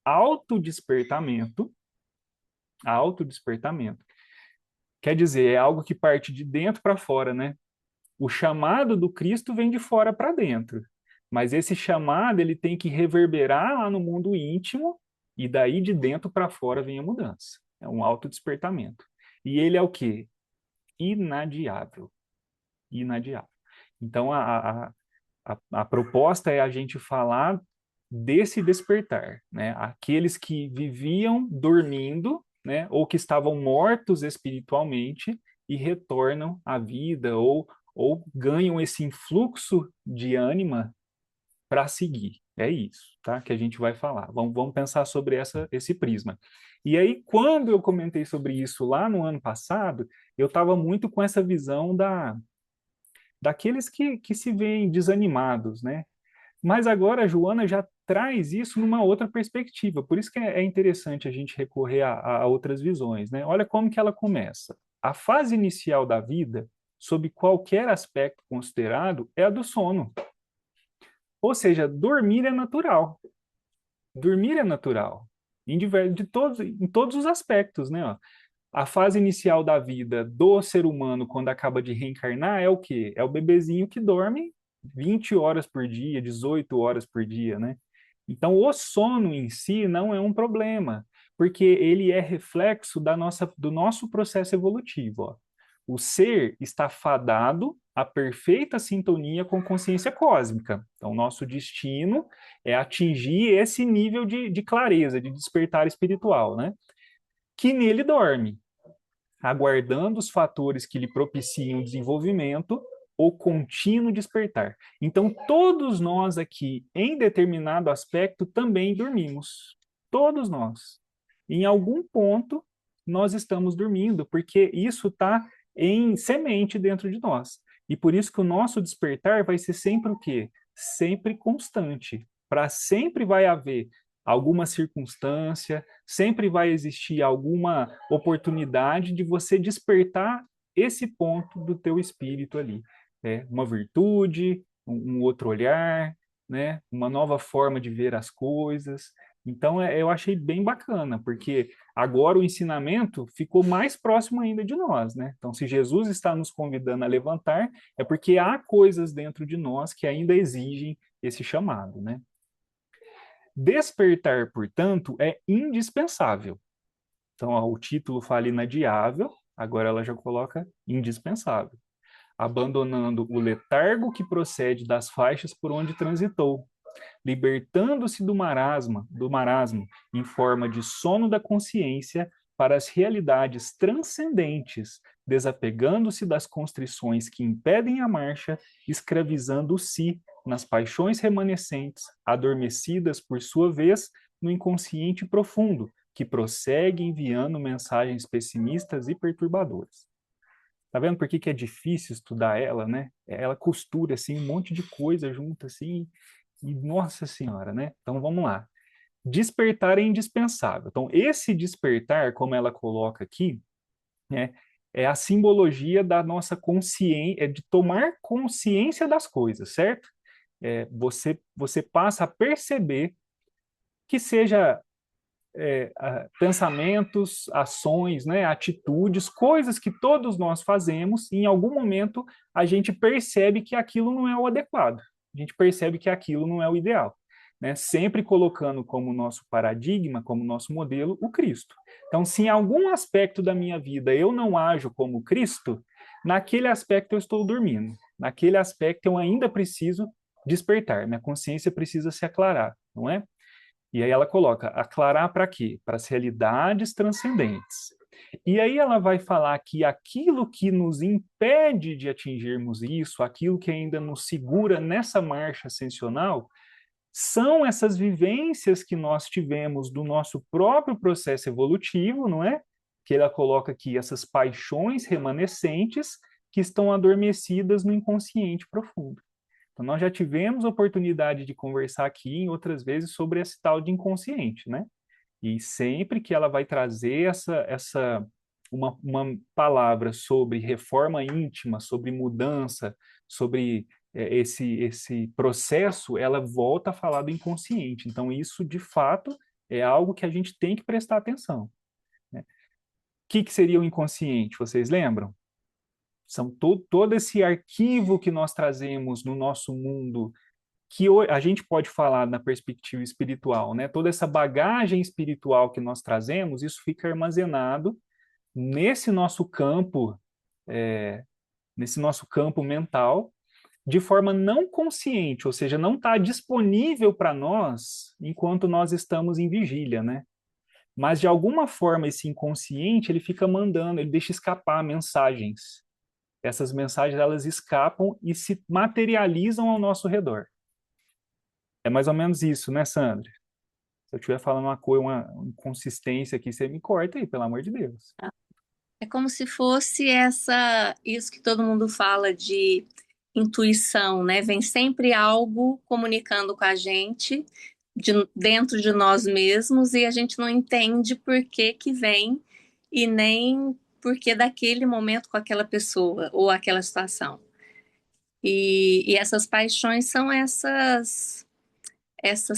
Autodespertamento. Autodespertamento. Quer dizer, é algo que parte de dentro para fora, né? O chamado do Cristo vem de fora para dentro. Mas esse chamado ele tem que reverberar lá no mundo íntimo e daí de dentro para fora vem a mudança. É um autodespertamento. E ele é o quê? Inadiável. Inadiável. Então a proposta é a gente falar desse despertar, né? Aqueles que viviam dormindo, né? Ou que estavam mortos espiritualmente e retornam à vida ou ganham esse influxo de ânima para seguir. É isso, tá? Que a gente vai falar. Vamos pensar sobre esse prisma. E aí, quando eu comentei sobre isso lá no ano passado, eu estava muito com essa visão daqueles que se veem desanimados, né? Mas agora a Joana já traz isso numa outra perspectiva. Por isso que é interessante a gente recorrer a outras visões, né? Olha como que ela começa. A fase inicial da vida, sob qualquer aspecto considerado, é a do sono. Ou seja, dormir é natural. Dormir é natural. Em todos os aspectos, né? Ó. A fase inicial da vida do ser humano, quando acaba de reencarnar, é o quê? É o bebezinho que dorme 20 horas por dia, 18 horas por dia, né? Então, o sono em si não é um problema, porque ele é reflexo do nosso processo evolutivo. Ó. O ser está fadado à perfeita sintonia com consciência cósmica. Então, nosso destino é atingir esse nível de clareza, de despertar espiritual, né? Que nele dorme, aguardando os fatores que lhe propiciam o desenvolvimento ou contínuo despertar. Então, todos nós aqui, em determinado aspecto, também dormimos. Todos nós. Em algum ponto, nós estamos dormindo, porque isso está em semente dentro de nós. E por isso que o nosso despertar vai ser sempre o quê? Sempre constante. Para sempre vai haver alguma circunstância, sempre vai existir alguma oportunidade de você despertar esse ponto do teu espírito ali, né? Uma virtude, um outro olhar, né? Uma nova forma de ver as coisas. Então, eu achei bem bacana, porque agora o ensinamento ficou mais próximo ainda de nós, né? Então, se Jesus está nos convidando a levantar, é porque há coisas dentro de nós que ainda exigem esse chamado, né? Despertar, portanto, é indispensável. Então, ó, o título fala inadiável, agora ela já coloca indispensável, abandonando o letargo que procede das faixas por onde transitou, libertando-se do marasmo em forma de sono da consciência para as realidades transcendentes, desapegando-se das constrições que impedem a marcha, escravizando o si nas paixões remanescentes, adormecidas por sua vez no inconsciente profundo, que prossegue enviando mensagens pessimistas e perturbadoras. Tá vendo por que é difícil estudar ela, né? Ela costura assim um monte de coisa junto assim, e nossa senhora, né? Então vamos lá. Despertar é indispensável. Então esse despertar, como ela coloca aqui, né, é a simbologia da nossa consciência, é de tomar consciência das coisas, certo? Você passa a perceber que seja pensamentos, ações, né, atitudes, coisas que todos nós fazemos, e em algum momento a gente percebe que aquilo não é o adequado, a gente percebe que aquilo não é o ideal, né? Sempre colocando como nosso paradigma, como nosso modelo, o Cristo. Então, se em algum aspecto da minha vida eu não ajo como Cristo, naquele aspecto eu estou dormindo, naquele aspecto eu ainda preciso despertar, minha consciência precisa se aclarar, não é? E aí ela coloca, aclarar para quê? Para as realidades transcendentes. E aí ela vai falar que aquilo que nos impede de atingirmos isso, aquilo que ainda nos segura nessa marcha ascensional, são essas vivências que nós tivemos do nosso próprio processo evolutivo, não é? Que ela coloca aqui essas paixões remanescentes que estão adormecidas no inconsciente profundo. Então, nós já tivemos oportunidade de conversar aqui em outras vezes sobre esse tal de inconsciente, né? E sempre que ela vai trazer uma palavra sobre reforma íntima, sobre mudança, sobre esse processo, ela volta a falar do inconsciente. Então, isso, de fato, é algo que a gente tem que prestar atenção, né? O que seria o inconsciente? Vocês lembram? São todo esse arquivo que nós trazemos no nosso mundo, que a gente pode falar na perspectiva espiritual, né? Toda essa bagagem espiritual que nós trazemos, isso fica armazenado nesse nosso campo, é, nesse nosso campo mental, de forma não consciente, ou seja, não está disponível para nós enquanto nós estamos em vigília, né? Mas de alguma forma esse inconsciente ele fica mandando, ele deixa escapar mensagens. Essas mensagens elas escapam e se materializam ao nosso redor. É mais ou menos isso, né, Sandra? Se eu estiver falando uma coisa, uma inconsistência aqui, você me corta aí, pelo amor de Deus. É como se fosse isso que todo mundo fala de intuição, né? Vem sempre algo comunicando com a gente dentro de nós mesmos e a gente não entende por que que vem e nem por que daquele momento com aquela pessoa ou aquela situação. E essas paixões são essas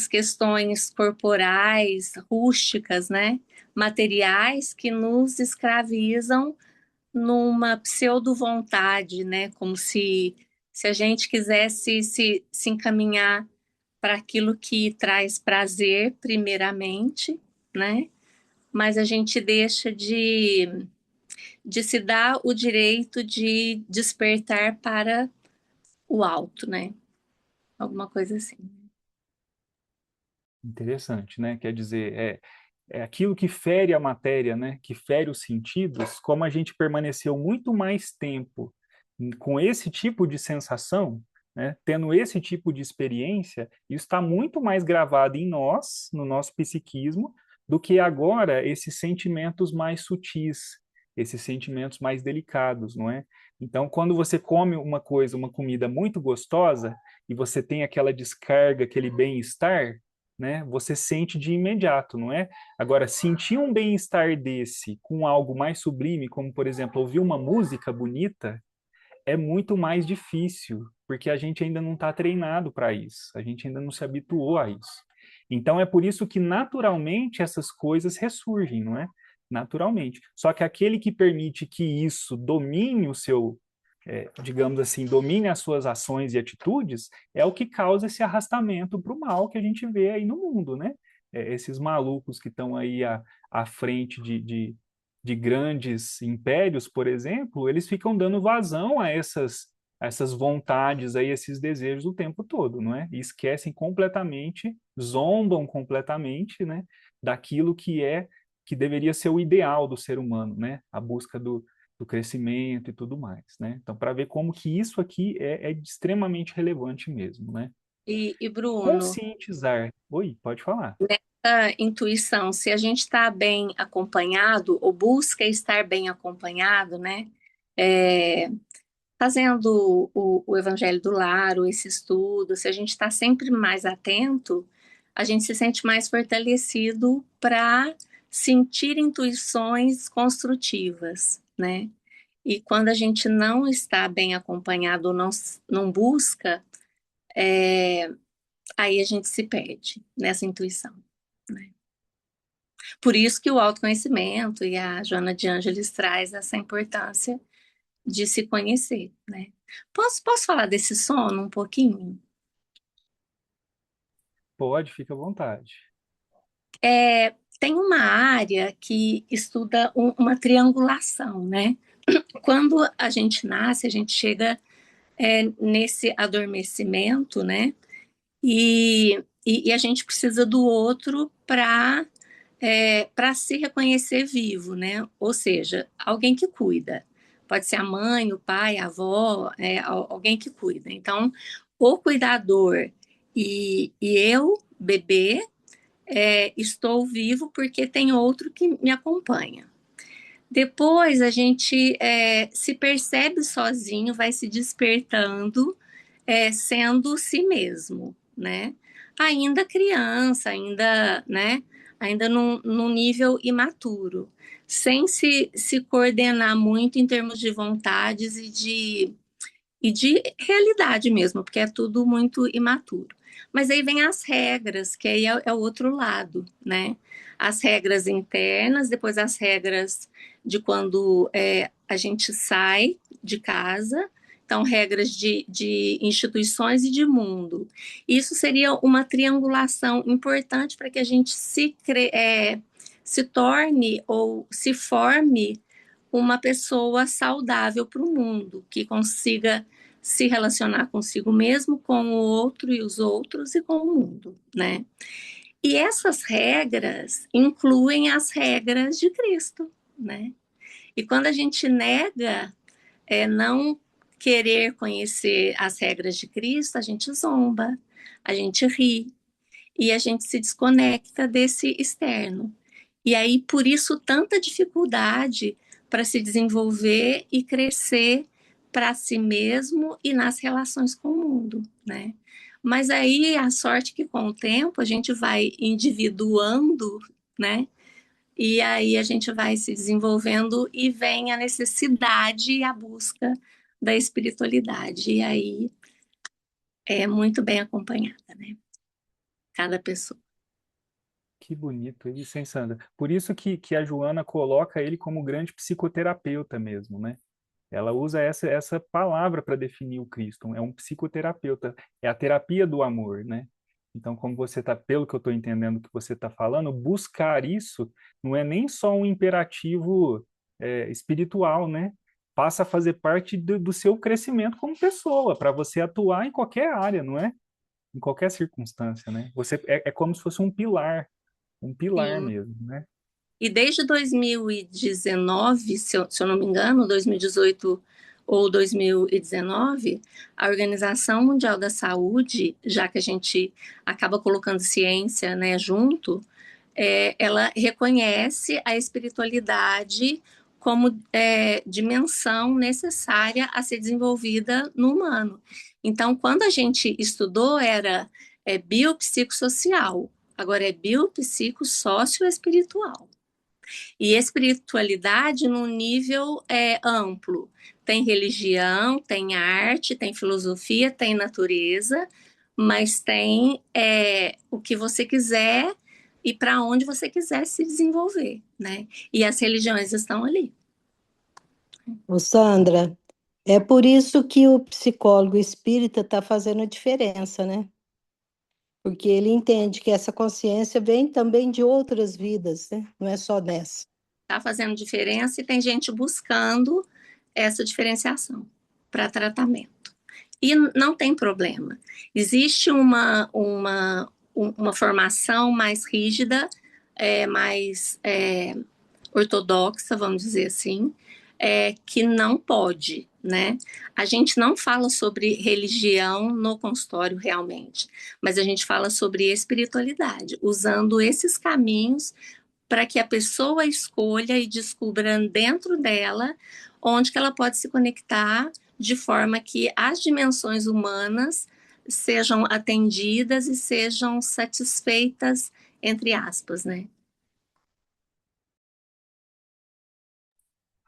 questões corporais, rústicas, né? Materiais que nos escravizam numa pseudo-vontade, né? Como se a gente quisesse se encaminhar para aquilo que traz prazer, primeiramente, né? Mas a gente deixa de se dar o direito de despertar para o alto, né? Alguma coisa assim. Interessante, né? Quer dizer, é aquilo que fere a matéria, né? Que fere os sentidos, como a gente permaneceu muito mais tempo com esse tipo de sensação, né? Tendo esse tipo de experiência, isso está muito mais gravado em nós, no nosso psiquismo, do que agora esses sentimentos mais sutis, esses sentimentos mais delicados, não é? Então, quando você come uma coisa, uma comida muito gostosa, e você tem aquela descarga, aquele bem-estar, né? Você sente de imediato, não é? Agora, sentir um bem-estar desse com algo mais sublime, como por exemplo, ouvir uma música bonita, é muito mais difícil, porque a gente ainda não está treinado para isso, a gente ainda não se habituou a isso. Então é por isso que naturalmente essas coisas ressurgem, não é? Naturalmente. Só que aquele que permite que isso domine o seu, digamos assim, domine as suas ações e atitudes, é o que causa esse arrastamento para o mal que a gente vê aí no mundo, né? Esses malucos que estão aí à frente de grandes impérios, por exemplo, eles ficam dando vazão a essas vontades, a esses desejos o tempo todo, não é? E esquecem completamente, zombam completamente, né, daquilo que deveria ser o ideal do ser humano, né? A busca do crescimento e tudo mais, né? Então, para ver como que isso aqui é extremamente relevante mesmo, né? E Bruno, Conscientizar. Oi, pode falar. nessa intuição, se a gente está bem acompanhado ou busca estar bem acompanhado, né? É, fazendo o Evangelho do Lar, ou esse estudo, se a gente está sempre mais atento, a gente se sente mais fortalecido para sentir intuições construtivas, né? E quando a gente não está bem acompanhado ou não busca, aí a gente se perde nessa intuição, né? Por isso que o autoconhecimento e a Joana de Ângeles traz essa importância de se conhecer, né? Posso falar desse sono um pouquinho? Pode, fica à vontade. Tem uma área que estuda uma triangulação, né? Quando a gente nasce, a gente chega nesse adormecimento, né? E a gente precisa do outro para se reconhecer vivo, né? Ou seja, alguém que cuida. Pode ser a mãe, o pai, a avó, alguém que cuida. Então, o cuidador e eu, bebê, estou vivo porque tem outro que me acompanha. Depois a gente se percebe sozinho, vai se despertando, sendo si mesmo, né? Ainda criança, ainda, né? Ainda num nível imaturo, sem se coordenar muito em termos de vontades e de realidade mesmo, porque é tudo muito imaturo. Mas aí vem as regras, que aí é o outro lado, né? As regras internas, depois as regras de quando a gente sai de casa, então regras de instituições e de mundo. Isso seria uma triangulação importante para que a gente se torne ou se forme uma pessoa saudável para o mundo, que consiga se relacionar consigo mesmo, com o outro e os outros e com o mundo, né? E essas regras incluem as regras de Cristo, né? E quando a gente nega não querer conhecer as regras de Cristo, a gente zomba, a gente ri e a gente se desconecta desse externo. E aí, por isso, tanta dificuldade para se desenvolver e crescer para si mesmo e nas relações com o mundo, né? Mas aí a sorte que com o tempo a gente vai individuando, né? E aí a gente vai se desenvolvendo e vem a necessidade e a busca da espiritualidade. E aí é muito bem acompanhada, né? Cada pessoa. Que bonito isso, hein, Sandra? Por isso que a Joana coloca ele como grande psicoterapeuta mesmo, né? Ela usa essa palavra para definir o Cristo. É um psicoterapeuta, é a terapia do amor, né? Então, como você está, pelo que eu estou entendendo que você está falando, buscar isso não é nem só um imperativo espiritual, né? Passa a fazer parte do seu crescimento como pessoa, para você atuar em qualquer área, não é? Em qualquer circunstância, né? Você é como se fosse um pilar Sim. mesmo, né? E desde 2019, se eu não me engano, 2018 ou 2019, a Organização Mundial da Saúde, já que a gente acaba colocando ciência, né, junto, ela reconhece a espiritualidade como dimensão necessária a ser desenvolvida no humano. Então, quando a gente estudou, era biopsicossocial, agora é biopsicossocioespiritual. E espiritualidade num nível amplo. Tem religião, tem arte, tem filosofia, tem natureza, mas tem o que você quiser e para onde você quiser se desenvolver, né? E as religiões estão ali. Ô, Sandra, é por isso que o psicólogo espírita está fazendo a diferença, né? Porque ele entende que essa consciência vem também de outras vidas, né? Não é só dessa. Está fazendo diferença e tem gente buscando essa diferenciação para tratamento. E não tem problema. Existe uma formação mais rígida, mais ortodoxa, vamos dizer assim, que não pode, né? A gente não fala sobre religião no consultório realmente, mas a gente fala sobre espiritualidade, usando esses caminhos para que a pessoa escolha e descubra dentro dela onde que ela pode se conectar de forma que as dimensões humanas sejam atendidas e sejam satisfeitas, entre aspas, né?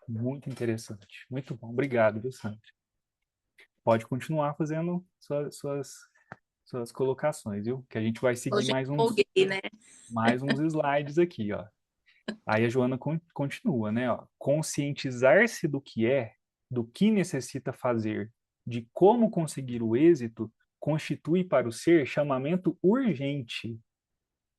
Muito interessante. Muito bom. Obrigado, viu, Sandra? Pode continuar fazendo suas colocações, viu? Que a gente vai seguir Hoje eu empolguei, né? mais uns slides aqui, ó. Aí a Joana continua, né? Ó. Conscientizar-se do que necessita fazer, de como conseguir o êxito, constitui para o ser chamamento urgente,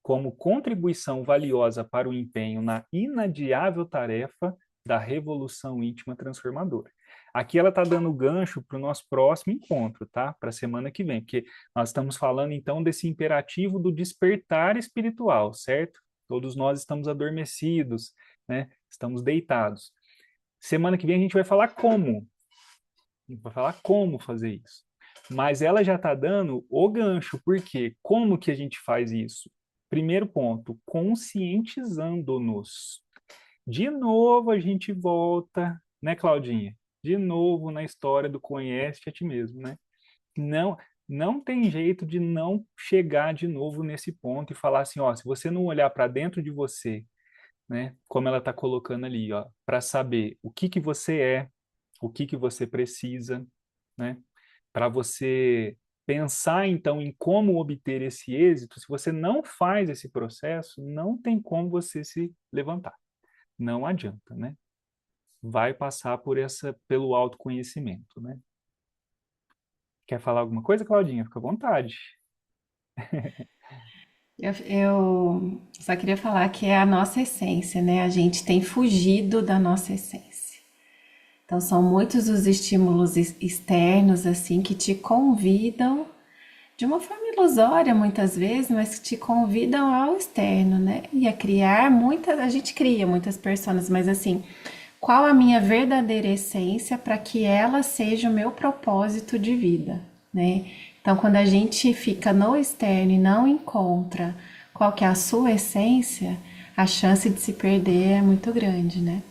como contribuição valiosa para o empenho na inadiável tarefa da revolução íntima transformadora. Aqui ela está dando gancho para o nosso próximo encontro, tá? Para a semana que vem, porque nós estamos falando então desse imperativo do despertar espiritual, certo? Todos nós estamos adormecidos, né? Estamos deitados. Semana que vem a gente vai falar como. A gente vai falar como fazer isso. Mas ela já está dando o gancho, porque como que a gente faz isso? Primeiro ponto, conscientizando-nos. De novo a gente volta, né, Claudinha? De novo na história do conhece a ti mesmo, né? Não tem jeito de não chegar de novo nesse ponto e falar assim, ó, se você não olhar para dentro de você, né, como ela está colocando ali, ó, para saber o que você é, o que você precisa, né, para você pensar então em como obter esse êxito, se você não faz esse processo, não tem como você se levantar. Não adianta, né? Vai passar pelo autoconhecimento, né? Quer falar alguma coisa, Claudinha? Fica à vontade. Eu só queria falar que é a nossa essência, né? A gente tem fugido da nossa essência. Então, são muitos os estímulos externos, assim, que te convidam, de uma forma ilusória, muitas vezes, mas que te convidam ao externo, né? E a criar a gente cria muitas pessoas, mas assim, qual a minha verdadeira essência para que ela seja o meu propósito de vida, né? Então, quando a gente fica no externo e não encontra qual que é a sua essência, a chance de se perder é muito grande, né?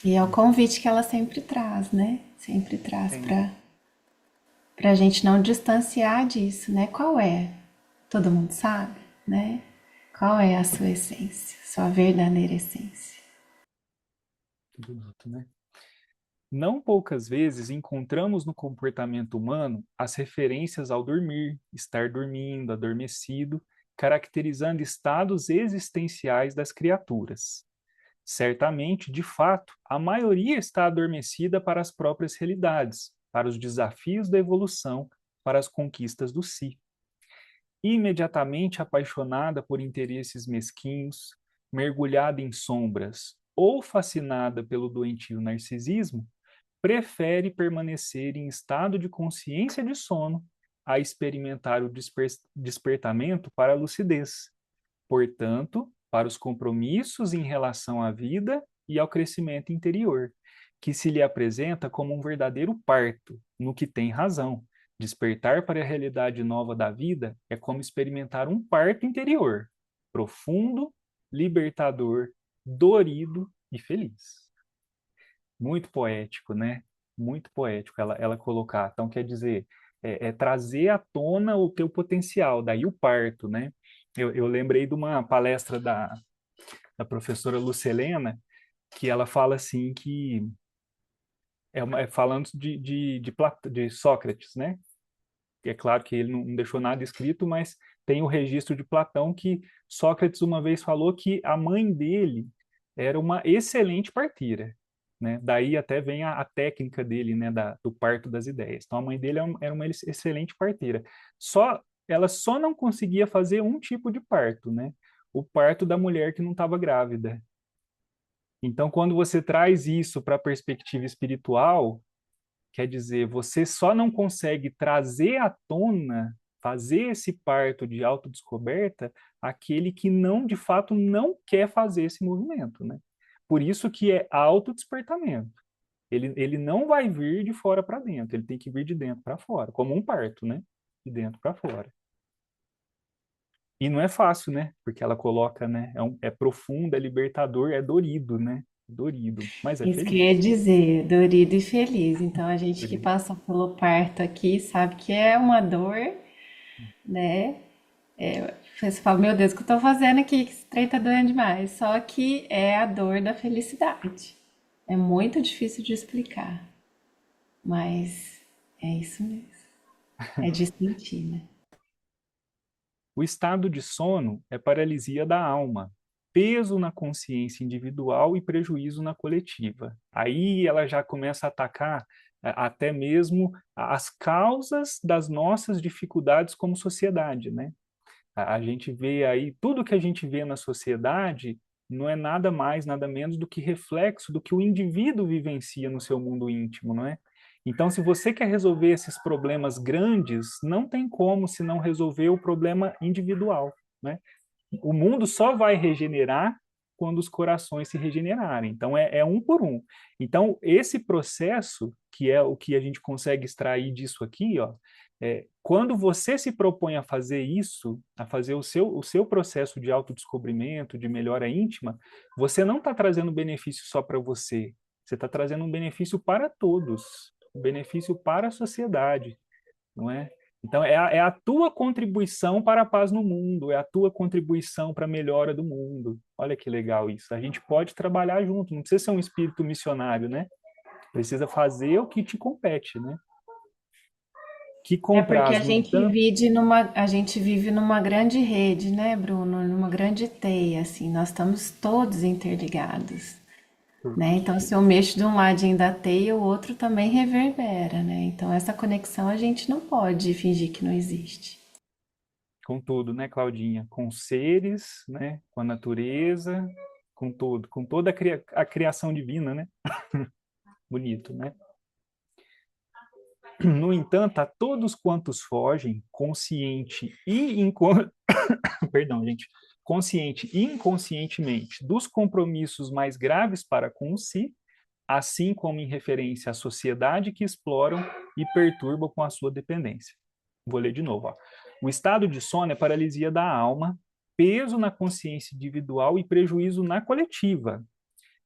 E é o convite que ela sempre traz, né? Sempre traz Sim. para a gente não distanciar disso, né? Qual é? Todo mundo sabe, né? Qual é a sua essência, sua verdadeira essência? Que bonito, né? Não poucas vezes encontramos no comportamento humano as referências ao dormir, estar dormindo, adormecido, caracterizando estados existenciais das criaturas. Certamente, de fato, a maioria está adormecida para as próprias realidades, para os desafios da evolução, para as conquistas do si. Imediatamente apaixonada por interesses mesquinhos, mergulhada em sombras ou fascinada pelo doentio narcisismo, prefere permanecer em estado de consciência de sono a experimentar o despertamento para a lucidez. Portanto, para os compromissos em relação à vida e ao crescimento interior, que se lhe apresenta como um verdadeiro parto, no que tem razão. Despertar para a realidade nova da vida é como experimentar um parto interior, profundo, libertador, dorido e feliz. Muito poético, né? Muito poético ela colocar. Então, quer dizer, trazer à tona o teu potencial, daí o parto, né? Eu lembrei de uma palestra da professora Lucelena, que ela fala assim que falando de Sócrates, né? É claro que ele não deixou nada escrito, mas tem o registro de Platão que Sócrates uma vez falou que a mãe dele era uma excelente parteira, né? Daí até vem a técnica dele, né, do parto das ideias. Então a mãe dele era uma excelente parteira. Ela só não conseguia fazer um tipo de parto, né? O parto da mulher que não estava grávida. Então quando você traz isso para a perspectiva espiritual, quer dizer, você só não consegue trazer à tona, fazer esse parto de autodescoberta, aquele que não, de fato, não quer fazer esse movimento, né? Por isso que é autodespertamento. Ele não vai vir de fora para dentro, ele tem que vir de dentro para fora, como um parto, né? De dentro para fora. E não é fácil, né? Porque ela coloca, né? É profundo, é libertador, é dorido, né? Dorido, mas é Isso que eu ia feliz. dizer, dorido e feliz. Então, a gente que Dorido. passou pelo parto aqui sabe que é uma dor, né? Você fala, meu Deus, o que eu tô fazendo aqui? Que esse trem tá doendo demais. Só que é a dor da felicidade. É muito difícil de explicar, mas é isso mesmo. É de sentir, né? O estado de sono é paralisia da alma, peso na consciência individual e prejuízo na coletiva. Aí ela já começa a atacar até mesmo as causas das nossas dificuldades como sociedade, né? A gente vê aí, tudo que a gente vê na sociedade não é nada mais, nada menos do que reflexo do que o indivíduo vivencia no seu mundo íntimo, não é? Então, se você quer resolver esses problemas grandes, não tem como se não resolver o problema individual, né? O mundo só vai regenerar quando os corações se regenerarem. Então, é um por um. Então, esse processo, que é o que a gente consegue extrair disso aqui, ó, quando você se propõe a fazer isso, a fazer o seu processo de autodescobrimento, de melhora íntima, você não está trazendo benefício só para você, você está trazendo um benefício para todos, um benefício para a sociedade, não é? Então, é a tua contribuição para a paz no mundo, é a tua contribuição para a melhora do mundo. Olha que legal isso. A gente pode trabalhar junto, não precisa ser um espírito missionário, né? Precisa fazer o que te compete, né? Que É porque compraz no entanto, a gente vive numa grande rede, né, Bruno? Numa grande teia, assim, nós estamos todos interligados, né? Então, se eu mexo de um ladinho da teia, o outro também reverbera, né? Então, essa conexão a gente não pode fingir que não existe. com tudo, né, Claudinha? Com os seres, né? Com a natureza, com tudo, com toda a criação divina, né? Bonito, né? No entanto, a todos quantos fogem, perdão, gente, consciente e inconscientemente dos compromissos mais graves para com si, assim como em referência à sociedade que exploram e perturbam com a sua dependência. Vou ler de novo. Ó. O estado de sono é paralisia da alma, peso na consciência individual e prejuízo na coletiva,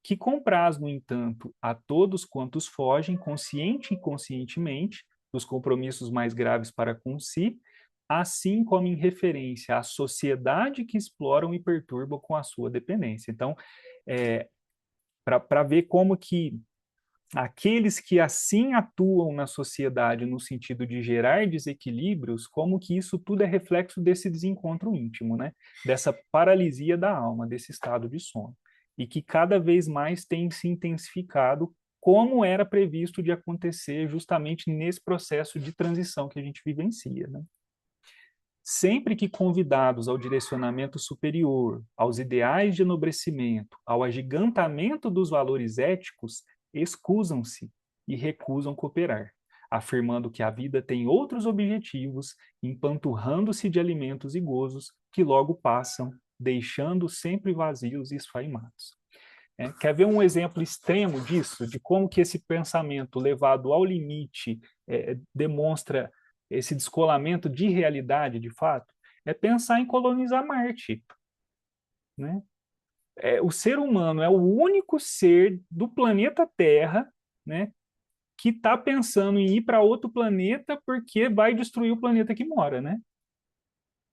que compraz, no entanto, a todos quantos fogem, consciente e inconscientemente, dos compromissos mais graves para com si, assim como em referência à sociedade que exploram e perturbam com a sua dependência. Então, para ver como que aqueles que assim atuam na sociedade no sentido de gerar desequilíbrios, como que isso tudo é reflexo desse desencontro íntimo, né? Dessa paralisia da alma, desse estado de sono. E que cada vez mais tem se intensificado, como era previsto de acontecer justamente nesse processo de transição que a gente vivencia, né? Sempre que convidados ao direcionamento superior, aos ideais de enobrecimento, ao agigantamento dos valores éticos, excusam-se e recusam cooperar, afirmando que a vida tem outros objetivos, empanturrando-se de alimentos e gozos que logo passam, deixando sempre vazios e esfaimados. Quer ver um exemplo extremo disso, de como que esse pensamento levado ao limite demonstra esse descolamento de realidade, de fato? É pensar em colonizar Marte, né? O ser humano é o único ser do planeta Terra, né, que está pensando em ir para outro planeta porque vai destruir o planeta que mora, né?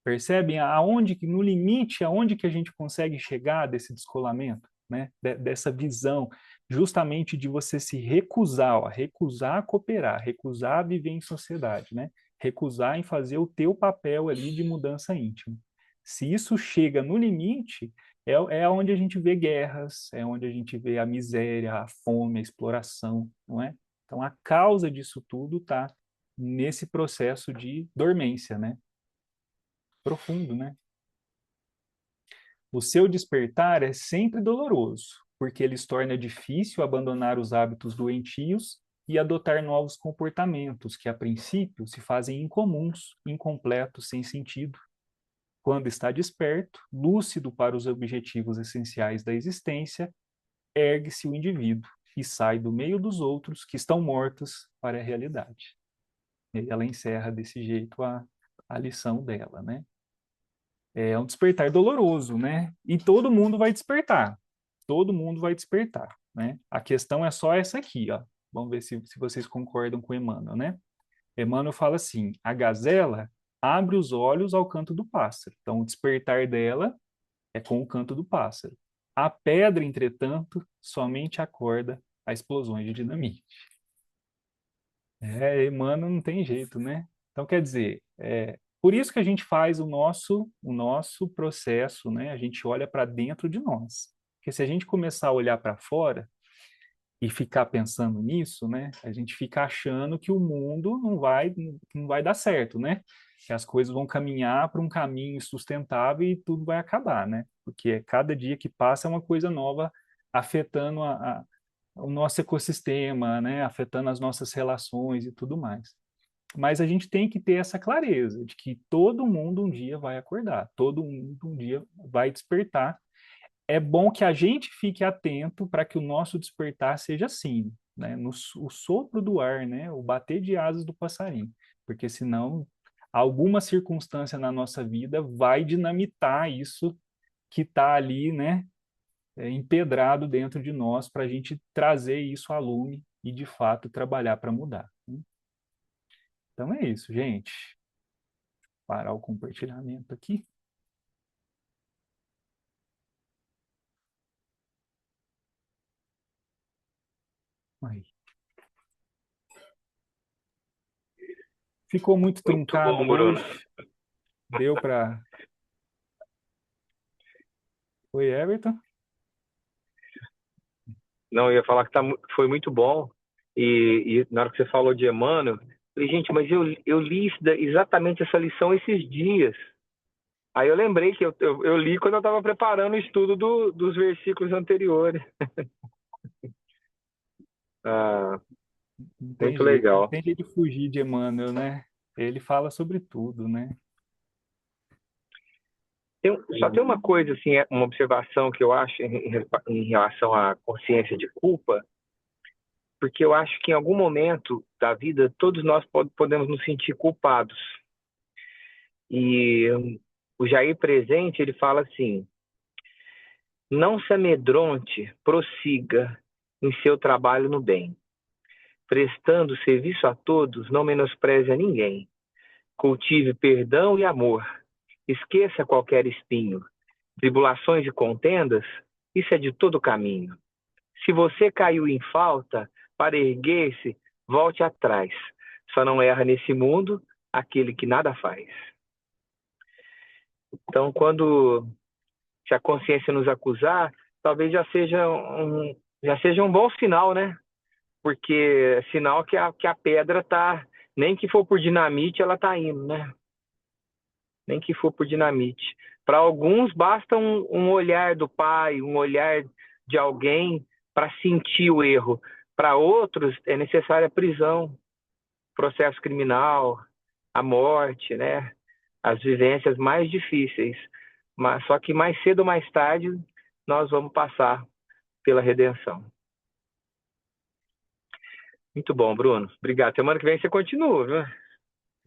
Percebem aonde que no limite aonde que a gente consegue chegar desse descolamento, né? Dessa visão justamente de você se recusar, ó, recusar a cooperar, recusar a viver em sociedade, né? Recusar em fazer o teu papel ali de mudança íntima. Se isso chega no limite, é onde a gente vê guerras, é onde a gente vê a miséria, a fome, a exploração, não é? Então a causa disso tudo está nesse processo de dormência, né? Profundo, né? O seu despertar é sempre doloroso, porque lhes torna difícil abandonar os hábitos doentios e adotar novos comportamentos que, a princípio, se fazem incomuns, incompletos, sem sentido. Quando está desperto, lúcido para os objetivos essenciais da existência, ergue-se o indivíduo e sai do meio dos outros que estão mortos para a realidade. E ela encerra desse jeito a lição dela, né? É um despertar doloroso, né? E todo mundo vai despertar. Todo mundo vai despertar, né? A questão é só essa aqui, ó. Vamos ver se vocês concordam com Emmanuel, né? Emmanuel fala assim: a gazela abre os olhos ao canto do pássaro. Então, o despertar dela é com o canto do pássaro. A pedra, entretanto, somente acorda a explosões de dinamite. Emmanuel não tem jeito, né? Então, quer dizer, por isso que a gente faz o nosso processo, né? A gente olha para dentro de nós. Porque se a gente começar a olhar para fora e ficar pensando nisso, né? A gente fica achando que o mundo não vai dar certo, né? Que as coisas vão caminhar para um caminho sustentável e tudo vai acabar, né? Porque cada dia que passa é uma coisa nova afetando o nosso ecossistema, né? Afetando as nossas relações e tudo mais. Mas a gente tem que ter essa clareza de que todo mundo um dia vai acordar, todo mundo um dia vai despertar. É bom que a gente fique atento para que o nosso despertar seja assim, né? O sopro do ar, né? O bater de asas do passarinho, porque senão alguma circunstância na nossa vida vai dinamitar isso que está ali, né? Empedrado dentro de nós para a gente trazer isso à lume e de fato trabalhar para mudar, né? Então é isso, gente. Parar o compartilhamento aqui. Aí. Ficou muito truncado bom, Bruno. hoje. Deu para... Oi, Everton? Não, eu ia falar que foi muito bom. E na hora que você falou de Emmanuel, eu falei, gente, mas eu li exatamente essa lição esses dias. Aí eu lembrei que eu li quando eu estava preparando o estudo dos versículos anteriores. Ah, Não tem muito jeito. Não legal. tem jeito de fugir de Emmanuel, né? Ele fala sobre tudo, né? Só tem uma coisa, assim, uma observação que eu acho em relação à consciência de culpa, porque eu acho que em algum momento da vida todos nós podemos nos sentir culpados. E o Jair Presente, ele fala assim: não se amedronte, prossiga em seu trabalho no bem. Prestando serviço a todos, não menospreze a ninguém. Cultive perdão e amor. Esqueça qualquer espinho. Tribulações e contendas, isso é de todo caminho. Se você caiu em falta, para erguer-se, volte atrás. Só não erra nesse mundo aquele que nada faz. Então, se a consciência nos acusar, talvez já seja um bom sinal, né? Porque é sinal que a pedra tá, nem que for por dinamite, ela tá indo, né? Nem que for por dinamite. Para alguns, basta um olhar do pai, um olhar de alguém para sentir o erro. Para outros, é necessária a prisão, processo criminal, a morte, né? As vivências mais difíceis. Mas, só que mais cedo ou mais tarde, nós vamos passar pela redenção. Muito bom, Bruno. Obrigado. Semana que vem você continua, viu?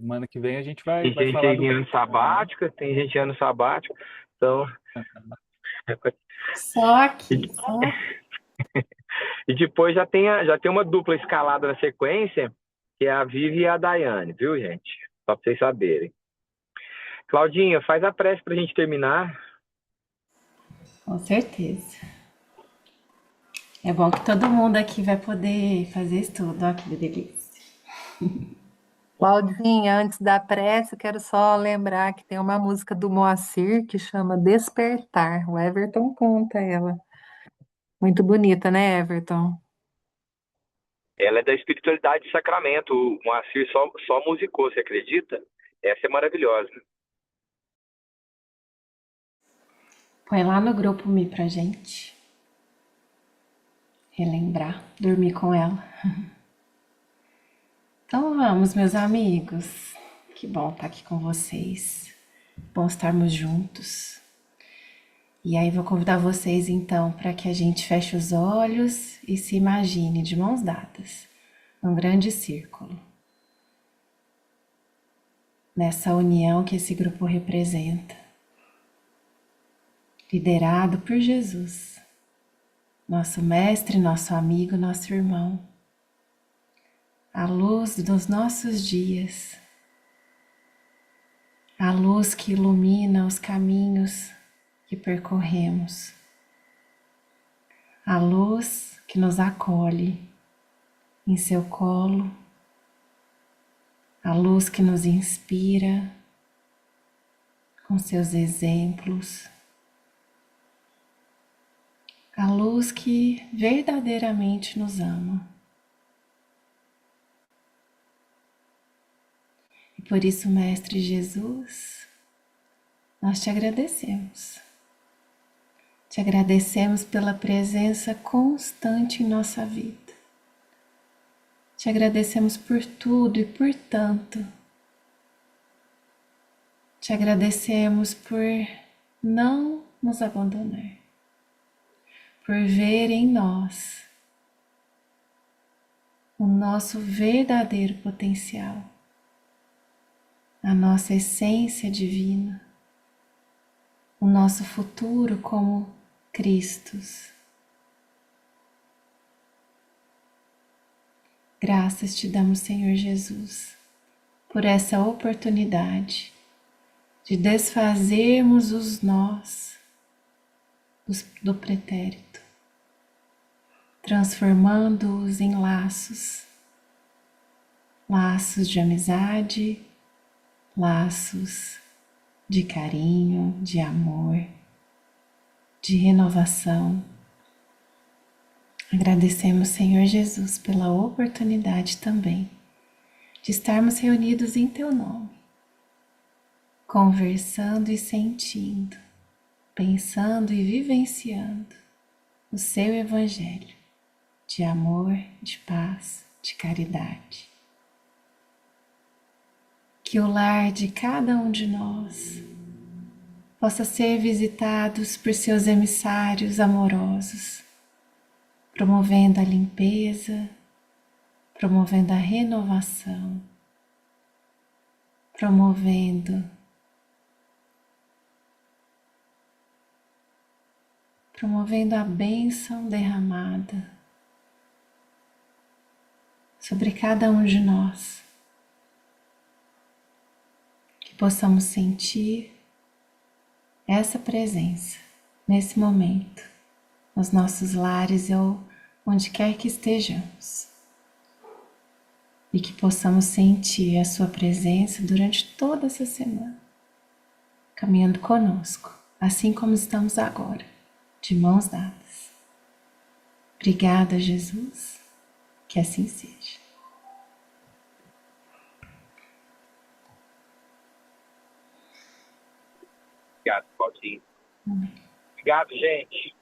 Semana que vem a gente Tem vai gente falar aí do em ano sabático, tem gente em ano sabático. Então, Só aqui, só e depois já tem uma dupla escalada na sequência, que é a Vivi e a Daiane, viu, gente? Só para vocês saberem. Claudinha, faz a prece para a gente terminar. com certeza. É bom que todo mundo aqui vai poder fazer estudo, ó, que delícia. Claudinha, antes da prece, eu quero só lembrar que tem uma música do Moacir que chama Despertar. O Everton canta ela. Muito bonita, né, Everton? Ela é da espiritualidade de Sacramento. O Moacir só musicou, você acredita? Essa é maravilhosa. Põe lá no grupo Mi pra gente relembrar, dormir com ela. Então vamos, meus amigos. Que bom estar aqui com vocês. Bom estarmos juntos. E aí vou convidar vocês então para que a gente feche os olhos e se imagine de mãos dadas, num grande círculo. Nessa união que esse grupo representa, liderado por Jesus, nosso mestre, nosso amigo, nosso irmão, a luz dos nossos dias, a luz que ilumina os caminhos que percorremos, a luz que nos acolhe em seu colo, a luz que nos inspira com seus exemplos, a luz que verdadeiramente nos ama. E por isso, Mestre Jesus, nós te agradecemos. Te agradecemos pela presença constante em nossa vida. Te agradecemos por tudo e por tanto. Te agradecemos por não nos abandonar, por ver em nós o nosso verdadeiro potencial, a nossa essência divina, o nosso futuro como Cristos. Graças te damos, Senhor Jesus, por essa oportunidade de desfazermos os nós do pretérito, transformando-os em laços, laços de amizade, laços de carinho, de amor, de renovação. Agradecemos, Senhor Jesus, pela oportunidade também de estarmos reunidos em Teu nome, conversando e sentindo, pensando e vivenciando o Seu Evangelho de amor, de paz, de caridade. Que o lar de cada um de nós possa ser visitados por seus emissários amorosos, promovendo a limpeza, promovendo a renovação, promovendo a bênção derramada sobre cada um de nós, que possamos sentir essa presença nesse momento, nos nossos lares ou onde quer que estejamos, e que possamos sentir a sua presença durante toda essa semana, caminhando conosco, assim como estamos agora, de mãos dadas. Obrigada, Jesus, que assim seja. Obrigado, Claudinho. Obrigado, gente.